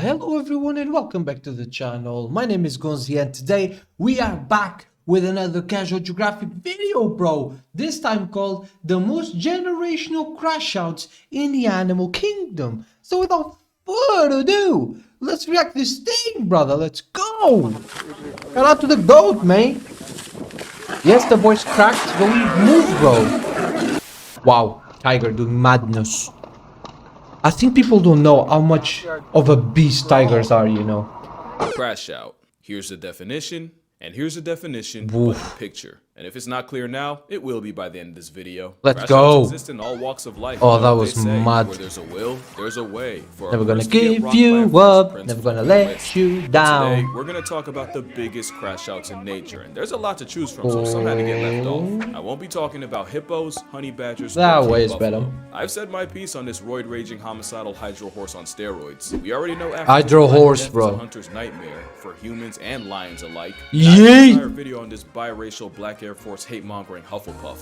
Hello everyone and welcome back to the channel. My name is Gonzii and today we are back with another casual geographic video, bro. This time called the most generational crash outs in the animal kingdom. So without further ado, let's react this thing, brother. Let's go. Shout out to the goat, man. Yes, the voice cracked, but we moved, bro. Wow, tiger doing madness. I think people don't know how much of a beast tigers are, you know. Crash out. Here's the definition, and here's the definition Oof. by the picture. And if it's not clear now, it will be by the end of this video. Let's Crash go. outs exist in all walks of life. Oh, You know that what was they say, mad. Where there's a will, there's a way. For Never a gonna person to get give rocked by a you first up, prince never of gonna the let list. you Today, down. we're gonna talk about the biggest crash outs in nature, and there's a lot to choose from, so some had to get left off. I won't be talking about hippos, honey badgers, That or king way is buffalo. better. I've said my piece on this roid-raging homicidal hydro horse on steroids. We already know Hydro horse, death bro. is a hunter's nightmare for humans and lions alike. Yeet. Entire video on this biracial black Air Force hate-mongering Hufflepuff.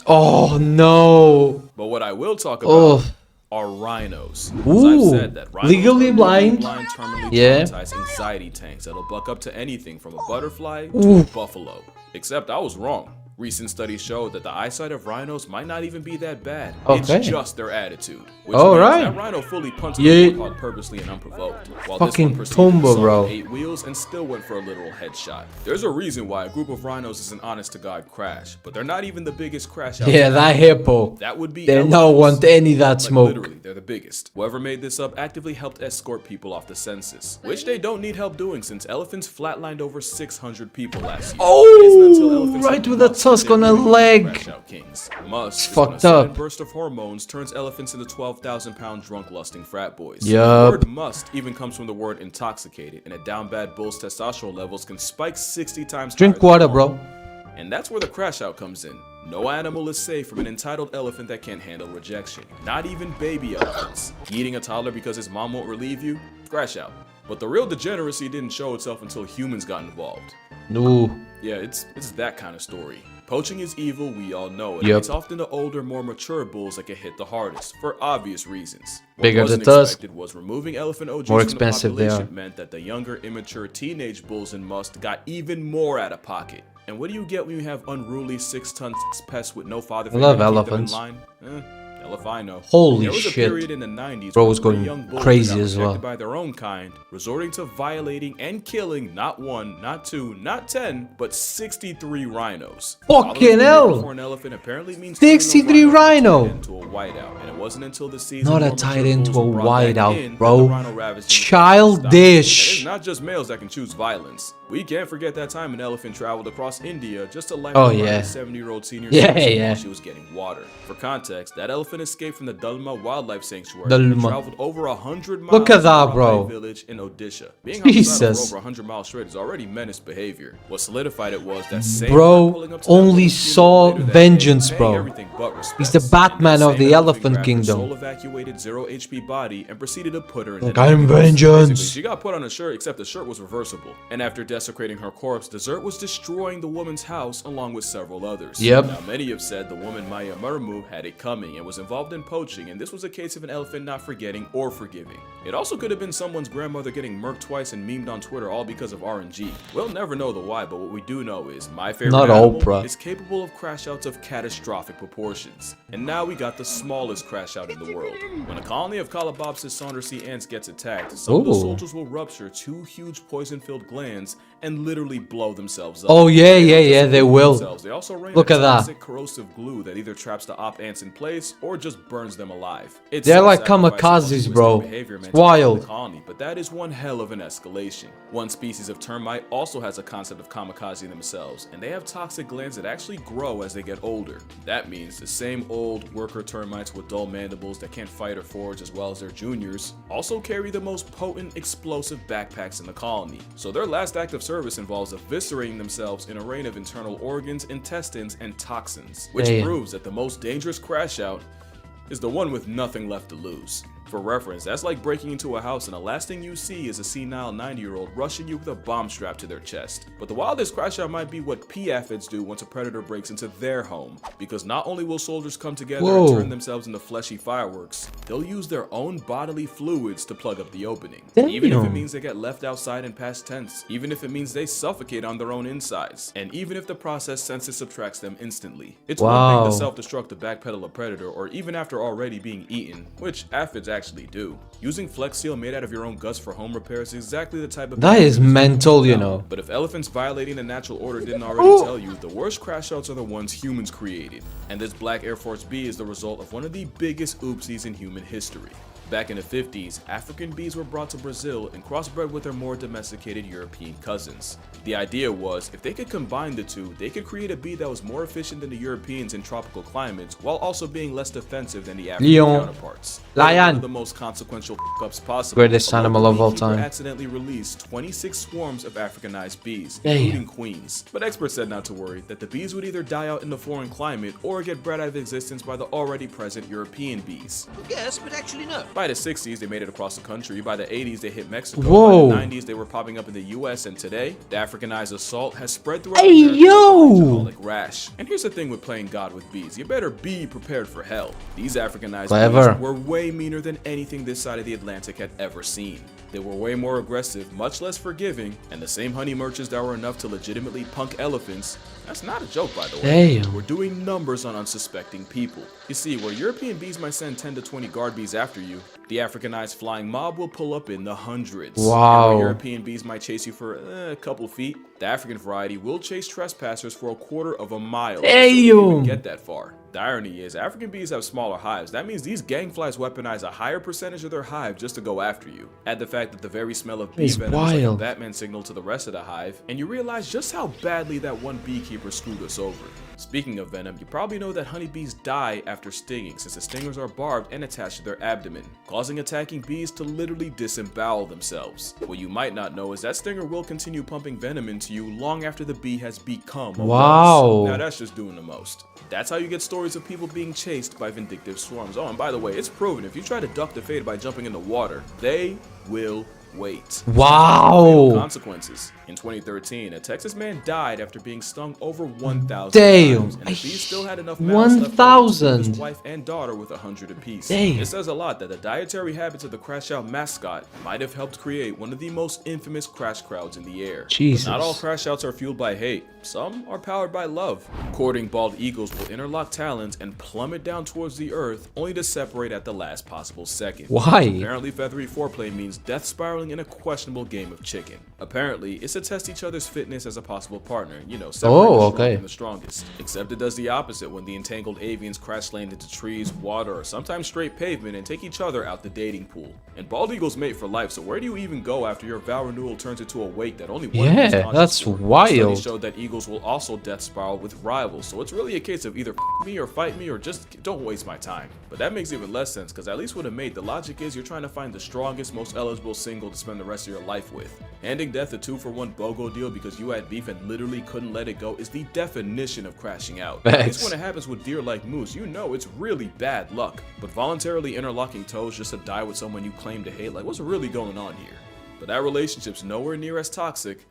Oh no. But what I will talk about Oh. are rhinos. As Ooh. I've said that rhinos Legally are blind. terminally Yeah. traumatized anxiety tanks that'll buck up to anything from a butterfly to Ooh. a buffalo. Except I was wrong. Recent studies show that the eyesight of rhinos might not even be that bad. Okay. It's just their attitude. Which All means right. that rhino fully punched Yeah. the warthog purposely and unprovoked. While Fucking this one proceeded to Tumba, assault bro. on 8 wheels and still went for a literal headshot. There's a reason why a group of rhinos is an honest-to-God crash, but they're not even the biggest crash out. Yeah, that hippo. That would be They don't elephants. want any of that Like, smoke. literally, they're the biggest. Whoever made this up actively helped escort people off the census, which they don't need help doing since elephants flatlined over 600 people last year. It isn't until Oh, elephants right hit with a musk tusk that on they a really leg. crash out kings. Musk It's is when a fucked sudden up. burst of hormones turns elephants into 12,000-pound drunk lusting frat boys. Yup. The word must even comes from the word intoxicated, and a down bad bull's testosterone levels can spike 60 times Drink higher than water, normal. bro. And that's where the crash out comes in. No animal is safe from an entitled elephant that can't handle rejection. Not even baby elephants. Eating a toddler because his mom won't relieve you? Crash out. But the real degeneracy didn't show itself until humans got involved. No. Yeah, it's that kind of story. Poaching is evil, we all know it. Yep. It's often the older, more mature bulls that get hit the hardest, for obvious reasons. What Bigger the wasn't tusk. expected was removing elephant OGs More from expensive the they population are. meant that the younger, immature teenage bulls and must got even more out of pocket. And what do you get when you have unruly 6-ton pests with no father figure love to keep them elephants. in line? Hell if I know. Holy There was a shit. period in the 90s Bro where was 3 going young bulls crazy got as well. rejected by their own kind, resorting to violating and killing not 1, not 2, not 10, but 63 rhinos. Fucking Following the hell. name for an elephant apparently means turning a 63 rhino rhino. into a whiteout, and it wasn't until the season Not more a mature tight end bulls to a were brought back whiteout, in that bro. the rhino ravaging stopped. Childish. And it's not just males that can choose violence. We can't forget that time an elephant traveled across India just to light Oh, a yeah. 70-year-old senior Yeah, citizen yeah. while she was getting water. For context, that elephant escaped from the Dulma Wildlife Sanctuary Dulma. and traveled over 100 miles Look at to that, Rabai bro. village in Odisha. Being Jesus. homicidal for over 100 miles straight is already menace behavior. What solidied it was that same Bro man pulling up to that only little saw funeral later that vengeance, day, bro. paying everything but respect. He's the And Batman that of the same elephant grabbed her kingdom. soul evacuated 0 HP body and proceeded to put her in Like, the I'm Basically, vengeance. she got put on a shirt, except the shirt was reversible. And after desecrating her corpse, dessert was destroying the woman's house along with several others. Yep. Now, many have said the woman Maya Murmu had it coming and was involved in poaching, and this was a case of an elephant not forgetting or forgiving. It also could have been someone's grandmother getting murked twice and memed on Twitter all because of RNG. We'll never know the why, but what we do know is my favorite Not animal Oprah. is capable of crash outs of catastrophic proportions. And now we got the smallest crash out in the world. When a colony of Calabopsis saundersea ants gets attacked, some of the Ooh. soldiers will rupture 2 huge poison-filled glands and literally blow themselves up. Oh, yeah, They don't yeah, just yeah, they blow will. themselves, they also rain Look a at that. toxic corrosive glue that either traps the op ants in place or just burns them alive. It's They're like self-sacrificing kamikazes, altruistic bro. behavior meant It's to control wild. the colony, but that is one hell of an escalation. One species of termite also has a concept of kamikaze themselves, and they have toxic glands that actually grow as they get older. That means the same old worker termites with dull mandibles that can't fight or forage as well as their juniors also carry the most potent explosive backpacks in the colony. So their last act of service involves eviscerating themselves in a rain of internal organs, intestines, and toxins, which Damn. proves that the most dangerous crash out is the one with nothing left to lose. For reference, that's like breaking into a house and the last thing you see is a senile 90-year-old rushing you with a bomb strapped to their chest. But the wildest crash out might be what P-aphids do once a predator breaks into their home. Because not only will soldiers come together and turn themselves into fleshy fireworks, they'll use their own bodily fluids to plug up the opening. Even if it means they get left outside in past tense, even if it means they suffocate on their own insides, and even if the process senses subtracts them instantly. It's one thing to self-destruct to backpedal a predator, or even after already being eaten, which aphids actually do. Using Flex Seal made out of your own guts for home repairs is exactly the type of that is mental, you know. But if elephants violating the natural order didn't already tell you, the worst crash outs are the ones humans created. And this black Air Force B is the result of one of the biggest oopsies in human history. Back in the 50s, African bees were brought to Brazil and crossbred with their more domesticated European cousins. The idea was, if they could combine the two, they could create a bee that was more efficient than the Europeans in tropical climates, while also being less defensive than the African counterparts. One of the most consequential f***ups possible. Greatest animal of all time. Accidentally released 26 swarms of Africanized bees, including queens. But experts said not to worry, that the bees would either die out in the foreign climate or get bred out of existence by the already present European bees. Yes, but actually no. By the 60s, they made it across the country. By the 80s, they hit Mexico. By the 90s, they were popping up in the US. And today, the Africanized assault has spread throughout America like rash. And here's the thing with playing God with bees. You better be prepared for hell. These Africanized bees were way meaner than anything this side of the Atlantic had ever seen. They were way more aggressive, much less forgiving, and the same honey merchants that were enough to legitimately punk elephants, that's not a joke by the way, were doing numbers on unsuspecting people. You see, where European bees might send 10 to 20 guard bees after you, the Africanized flying mob will pull up in the hundreds. And where European bees might chase you for a couple feet, the African variety will chase trespassers for a quarter of a mile. So you even get that far. The irony is, African bees have smaller hives. That means these gangflies weaponize a higher percentage of their hive just to go after you. Add the fact that the very smell of bee venom is like a Batman signal to the rest of the hive, and you realize just how badly that one beekeeper screwed us over. Speaking of venom, you probably know that honeybees die after stinging, since the stingers are barbed and attached to their abdomen, causing attacking bees to literally disembowel themselves. What you might not know is that stinger will continue pumping venom into you long after the bee has become a wasp. Now that's just doing the most. That's how you get stories of people being chased by vindictive swarms. Oh, and by the way, it's proven if you try to duck the fate by jumping in the water, they will wait. Consequences. In 2013, a Texas man died after being stung over 1,000 times, and the bees still had enough mouths left to feed his wife and daughter with 100 apiece. It says a lot that the dietary habits of the Crash Out mascot might have helped create one of the most infamous crash crowds in the air. But not all crash outs are fueled by hate. Some are powered by love. Courting bald eagles will interlock talons and plummet down towards the earth, only to separate at the last possible second. Apparently, feathery foreplay means death spiraling in a questionable game of chicken. Apparently, it's to test each other's fitness as a possible partner, you know, separate the strong from the strongest. Except it does the opposite when the entangled avians crash land into trees, water, or sometimes straight pavement and take each other out the dating pool. And bald eagles mate for life, so where do you even go after your vow renewal turns into a wake that only one is conscious that's for? wild. Studies show that eagles will also death spiral with rivals, so it's really a case of either f me or fight me or just don't waste my time. But that makes even less sense, because at least with a mate, the logic is you're trying to find the strongest, most eligible single to spend the rest of your life with. Handing death a 2-for-1 BOGO deal because you had beef and literally couldn't let it go is the definition of crashing out. At least when it happens with deer like moose, you know it's really bad luck. But voluntarily interlocking toes just to die with someone you claim to hate, like what's really going on here? But that relationship's nowhere near as toxic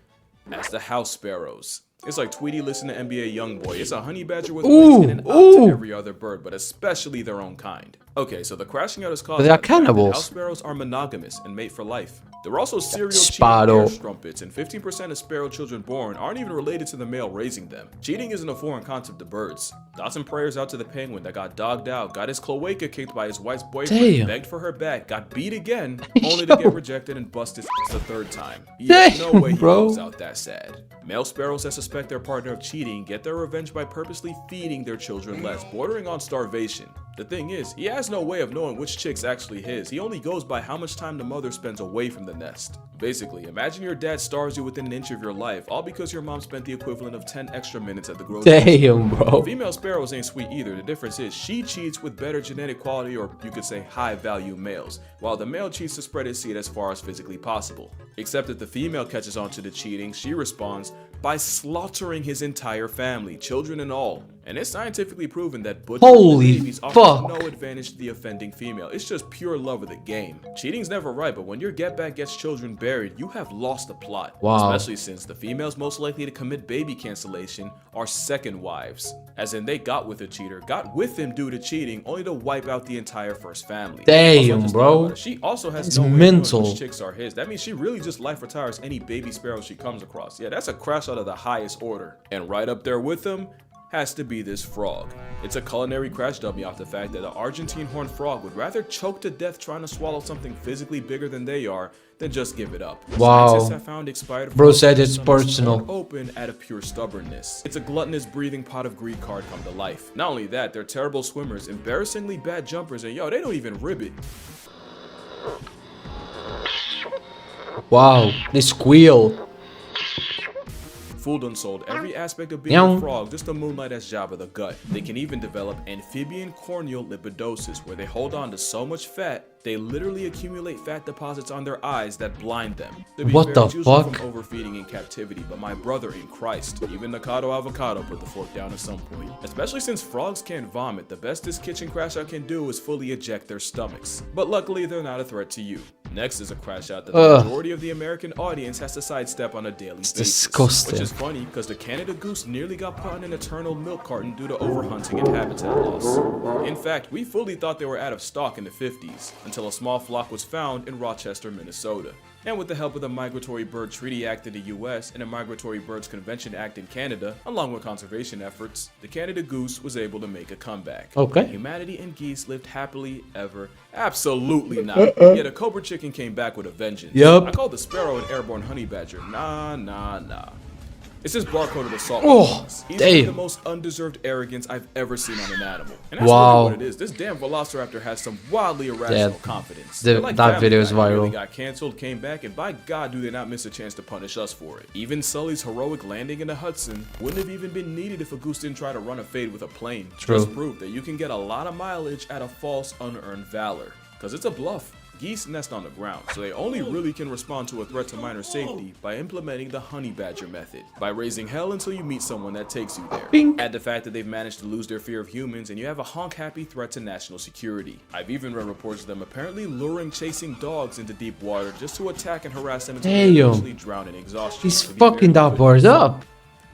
as the house sparrows. It's like Tweety listening to NBA Youngboy. It's a honey badger with wings and an out to every other bird, but especially their own kind. Okay, so the crashing out is caused by the fact that house sparrows are monogamous and mate for life. They're also serial cheating air strumpets, and 15% of sparrow children born aren't even related to the male raising them. Cheating isn't a foreign concept to birds. Thoughts and prayers out to the penguin that got dogged out, got his cloaca kicked by his wife's boyfriend, begged for her back, got beat again, only to get rejected and bust his a third time. Yeah, no way he goes out that sad. Male sparrows that suspect their partner of cheating get their revenge by purposely feeding their children less, bordering on starvation. The thing is, he has no way of knowing which chick's actually his. He only goes by how much time the mother spends away from the nest. Basically, imagine your dad starves you within an inch of your life, all because your mom spent the equivalent of 10 extra minutes at the grocery store. Female sparrows ain't sweet either. The difference is she cheats with better genetic quality, or you could say high value males, while the male cheats to spread his seed as far as physically possible. Except that the female catches on to the cheating, she responds by slaughtering his entire family, children and all. And it's scientifically proven that butchering Holy the babies offers fuck. no advantage to the offending female. It's just pure love of the game. Cheating's never right, but when your get back gets children buried, you have lost the plot. Wow. Especially since the females most likely to commit baby cancellation are second wives. As in, they got with a cheater, got with him due to cheating, only to wipe out the entire first family. Damn, Also, bro. she also has That's no way of mental. knowing which chicks are his. That means she really just life retires any baby sparrows she comes across. Yeah, that's a crash out of the highest order. And right up there with them has to be this frog. It's a culinary crash dummy off the fact that the Argentine horned frog would rather choke to death trying to swallow something physically bigger than they are than just give it up. Wow. Scientists have found expired Bro frogs said whose it's stomachs personal. won't open out of pure stubbornness. It's a gluttonous breathing pot of greed card come to life. Not only that, they're terrible swimmers, embarrassingly bad jumpers, and yo, they don't even rib it. Wow, they squeal. Fooled unsold every aspect of being Meow. a frog just to moonlight as Jabba the Gut. They can even develop amphibian corneal lipidosis, where they hold on to so much fat they literally accumulate fat deposits on their eyes that blind them. To be What fair, the it's usually fuck? from overfeeding in captivity, but my brother in Christ, even Nakado Avocado put the fork down at some point. Especially since frogs can't vomit, the best this kitchen crash out can do is fully eject their stomachs. But luckily, they're not a threat to you. Next is a crash out that the Ugh. majority of the American audience has to sidestep on a daily basis. disgusting. Which is funny because the Canada goose nearly got put in an eternal milk carton due to overhunting and habitat loss. In fact, we fully thought they were out of stock in the 50s, until a small flock was found in Rochester, Minnesota. And with the help of the Migratory Bird Treaty Act in the US and the Migratory Birds Convention Act in Canada, along with conservation efforts, the Canada goose was able to make a comeback. Okay. And humanity and geese lived happily ever. Absolutely not. Yeah, the cobra chicken came back with a vengeance. Yup. I called the sparrow an airborne honey badger. Nah. It's just barcode of the salt. Oh, Easily damn. the most undeserved arrogance I've ever seen on an animal. And that's Wow. really what it is. This damn velociraptor has some wildly irrational Yeah, confidence. the- They're like that Family video is Guy, who really viral. got canceled, came back, and by God do they not miss a chance to punish us for it. Even Sully's heroic landing in the Hudson wouldn't have even been needed if a goose didn't try to run a fade with a plane. True. Just proof that you can get a lot of mileage out of false unearned valor. Cause it's a bluff. Geese nest on the ground, so they only really can respond to a threat to minor safety by implementing the honey badger method, by raising hell until you meet someone that takes you there. Bink. Add the fact that they've managed to lose their fear of humans, and you have a honk-happy threat to national security. I've even read reports of them apparently luring chasing dogs into deep water just to attack and harass them until they Damn. eventually drown in exhaustion. He's To be fucking fair, that bird up.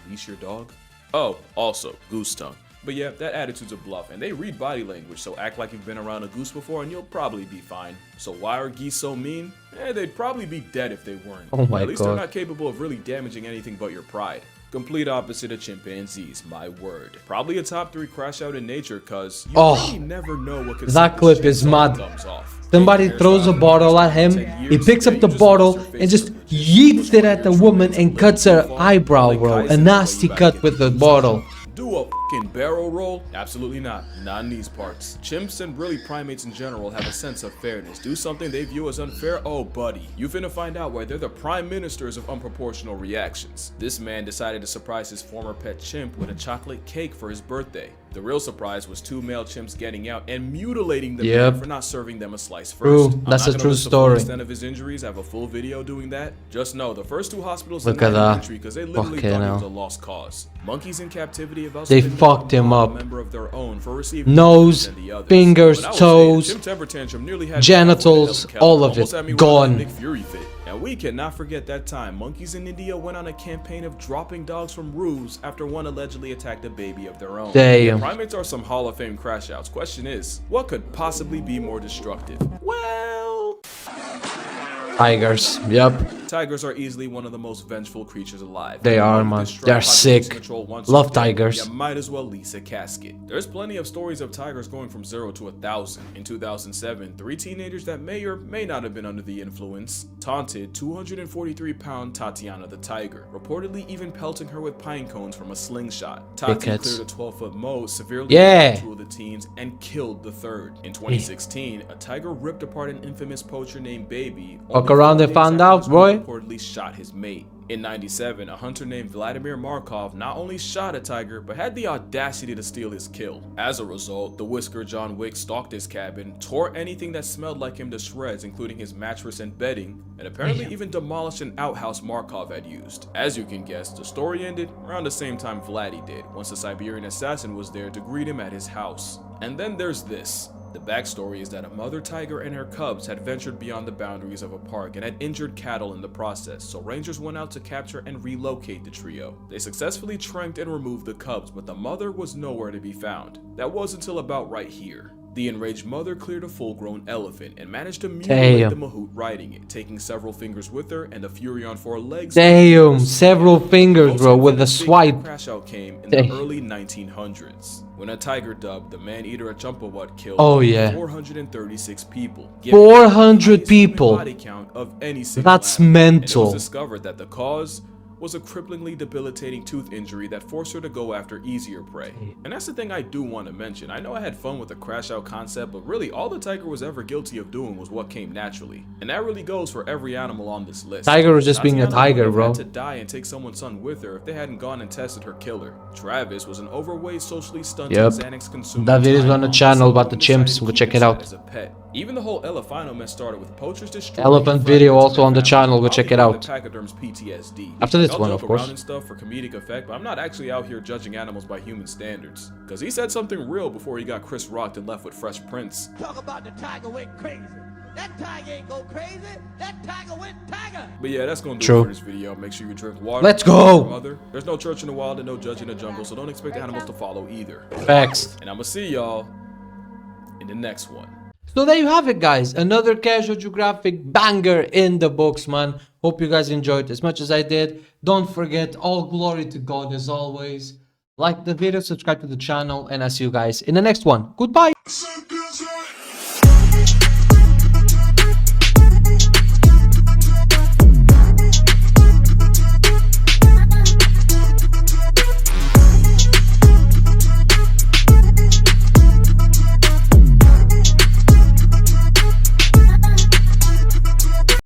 Leash your dog? Oh, also, goose tongue. But yeah, that attitude's a bluff, and they read body language, so act like you've been around a goose before and you'll probably be fine. So why are geese so mean? They'd probably be dead if they weren't. Oh my At least God. they're not capable of really damaging anything but your pride. Complete opposite of chimpanzees, my word. Probably a top 3 crash out in nature, cause you Oh, really never know what could that set clip this is shit mad. thumbs off. Somebody Fake throws a hairstyle, bottle at him, 10 he years, picks up you the just bottle lost your and face just with legit. yeets it at the woman and cuts her eyebrow, bro. A nasty cut with the bottle. Do a fucking barrel roll? Absolutely not. Not in these parts. Chimps and really primates in general have a sense of fairness. Do something they view as unfair? Oh, buddy. You finna find out why they're the prime ministers of unproportional reactions. This man decided to surprise his former pet chimp with a chocolate cake for his birthday. The real surprise was 2 male chimps getting out and mutilating the Yep. man for not serving them a slice True. first. I'm That's not a gonna true list the full story. extent of his injuries. I have a full video doing that. Just know the first 2 hospitals Look denied at that. entry because they literally Fucking thought he hell. was a lost cause. Monkeys in captivity have also They been fucked him a up. member of their own for receiving Nose, more than the others. fingers, But I will say, the toes, chimp temper tantrum nearly had me genitals, halfway to all hell. of Almost it had me gone. running a Nick Fury fit. And we cannot forget that time monkeys in India went on a campaign of dropping dogs from roofs after one allegedly attacked a baby of their own. Damn. Primates are some Hall of Fame crash outs. Question is, what could possibly be more destructive? Well, Tigers. Yep. tigers are easily one of the most vengeful creatures alive. They are, If man. destroy They're population sick. control once Love you're dead, tigers. You might as well lease a casket. There's plenty of stories of tigers going from 0 to 1,000. In 2007, 3 teenagers that may or may not have been under the influence taunted 243-pound Tatiana the tiger, reportedly even pelting her with pine cones from a slingshot. Tati Dickheads. cleared a 12-foot mow, severely Yeah. injured 2 of the teens, and killed the third. In 2016, a tiger ripped apart an infamous poacher named Baby. Fuck only around 4 and days found after out, this group boy. reportedly reportedly shot his mate. In 97, a hunter named Vladimir Markov not only shot a tiger, but had the audacity to steal his kill. As a result, the Whisker John Wick stalked his cabin, tore anything that smelled like him to shreds, including his mattress and bedding, and apparently even demolished an outhouse Markov had used. As you can guess, the story ended around the same time Vladdy did, once the Siberian assassin was there to greet him at his house. And then there's this. The backstory is that a mother tiger and her cubs had ventured beyond the boundaries of a park and had injured cattle in the process, so rangers went out to capture and relocate the trio. They successfully tranked and removed the cubs, but the mother was nowhere to be found. That was until about right here. The enraged mother cleared a full-grown elephant and managed to mutilate the mahout riding it, taking several fingers with her and the fury on 4 legs. Damn, several fingers, bro, with a swipe. Crash out came in the early 1900s, when a tiger dubbed the man-eater Achampawat killed 436 people. 400 people. Body count of any single That's animal. mental. And it was discovered that the cause was a cripplingly debilitating tooth injury that forced her to go after easier prey. And that's the thing I do want to mention. I know I had fun with the crash out concept, but really all the tiger was ever guilty of doing was what came naturally. And that really goes for every animal on this list. Tiger was just being a tiger, bro. Had to die and take someone's son with her if they hadn't gone and tested her killer. Travis was an overweight, socially stunted Xanax consumer. That video is on the channel about the chimps. Go check it out. As a pet. Even the whole elephino mess started with poachers destroying Elephant video also on the channel. Go check it out. Pachyderm's PTSD. After this one, of course. And stuff for comedic effect, but I'm not actually out here judging animals by human standards. Cause he said something real before he got Chris rocked and left with Fresh Prince. Talk about the tiger went crazy. That tiger ain't go crazy. That tiger went tiger. But yeah, that's gonna do it for this video. Make sure you drink water. Let's go. Mother. There's no church in the wild and no judge in the jungle, so don't expect animals to follow either. Facts. And I'm gonna see y'all in the next one. So there you have it, guys. Another Casual Geographic banger in the books, man. Hope you guys enjoyed as much as I did. Don't forget, all glory to God as always. Like the video, subscribe to the channel, and I'll see you guys in the next one. Goodbye.